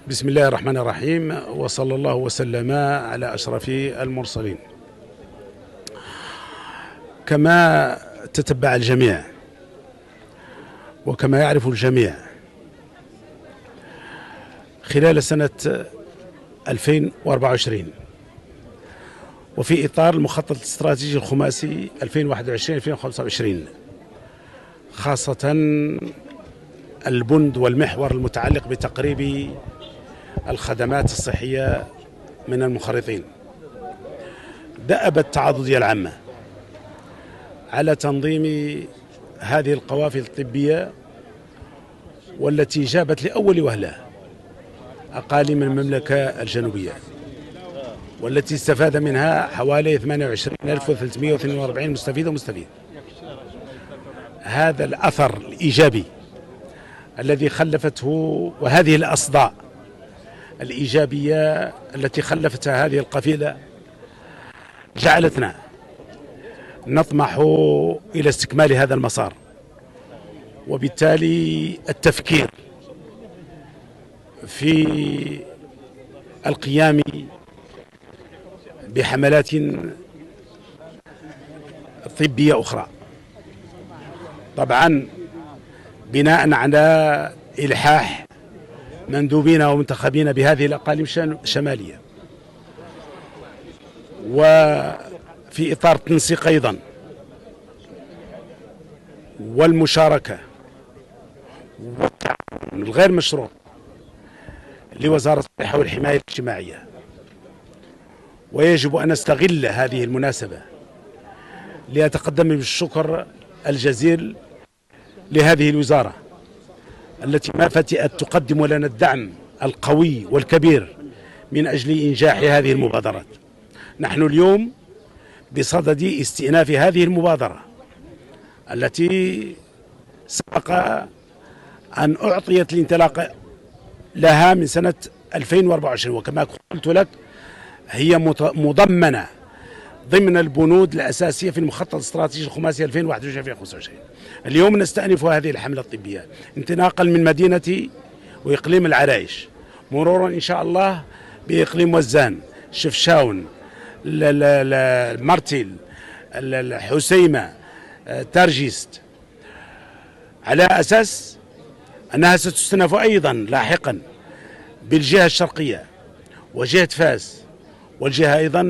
بسم الله الرحمن الرحيم، وصلى الله وسلم على أشرف المرسلين. كما تتبع الجميع وكما يعرف الجميع، خلال سنة 2024 وفي إطار المخطط الاستراتيجي الخماسي 2021-2025، خاصة البند والمحور المتعلق بتقريب الخدمات الصحية من المنخرطين، دأب التعاضدية العامة على تنظيم هذه القوافل الطبية، والتي جابت لأول وهلة أقاليم المملكة الجنوبية، والتي استفاد منها حوالي 28342 مستفيد ومستفيد. هذا الأثر الإيجابي الذي خلفته، وهذه الأصداء الإيجابية التي خلفتها هذه القافلة، جعلتنا نطمح إلى استكمال هذا المسار، وبالتالي التفكير في القيام بحملات طبية أخرى، طبعا بناء على إلحاح مندوبين ومنتخبين بهذه الأقاليم الشمالية، وفي إطار التنسيق أيضا والمشاركة والتعاون الغير مشروط لوزارة الصحة والحماية الاجتماعية. ويجب أن نستغل هذه المناسبة لأتقدم بالشكر الجزيل لهذه الوزارة التي ما فتئت تقدم لنا الدعم القوي والكبير من أجل إنجاح هذه المبادرات. نحن اليوم بصدد استئناف هذه المبادرة التي سبق أن أعطيت الانطلاق لها من سنة 2024، وكما قلت لك هي مضمنة ضمن البنود الأساسية في المخطط الاستراتيجي الخماسي 2021-2025. اليوم نستأنف هذه الحملة الطبية انطلاقا من مدينة وإقليم العرايش، مرورا إن شاء الله بإقليم وزان، شفشاون، مرتل، الحسيمة، ترجيست، على أساس أنها ستستأنف أيضا لاحقا بالجهة الشرقية وجهة فاس والجهة أيضا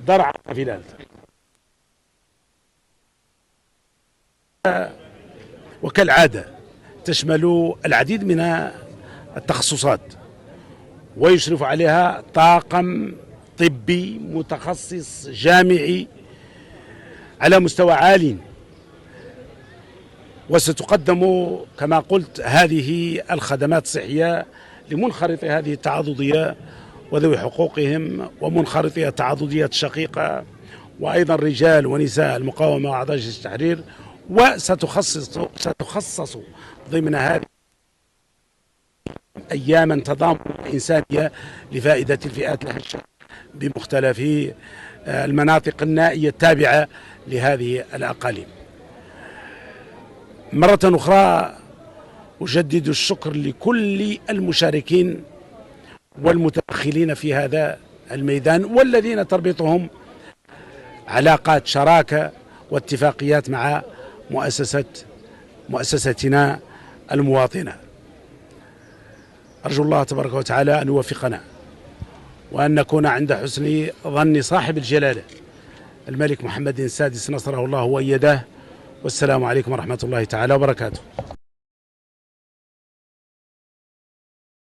درعا فلال. وكالعادة تشمل العديد من التخصصات، ويشرف عليها طاقم طبي متخصص جامعي على مستوى عال، وستقدم كما قلت هذه الخدمات الصحية لمنخرطي هذه التعاضدية وذوي حقوقهم ومنخرطي التعاضدية الشقيقة، وأيضا رجال ونساء المقاومة وأعضاء جيش التحرير. وستخصص ضمن هذه أياما تضامن إنسانية لفائدة الفئات الهشة بمختلف المناطق النائية التابعة لهذه الأقاليم. مرة أخرى أجدد الشكر لكل المشاركين والمتدخلين في هذا الميدان، والذين تربطهم علاقات شراكة واتفاقيات مع مؤسستنا المواطنة. أرجو الله تبارك وتعالى أن يوفقنا، وأن نكون عند حسن ظن صاحب الجلالة الملك محمد السادس نصره الله وأيده. والسلام عليكم ورحمة الله تعالى وبركاته.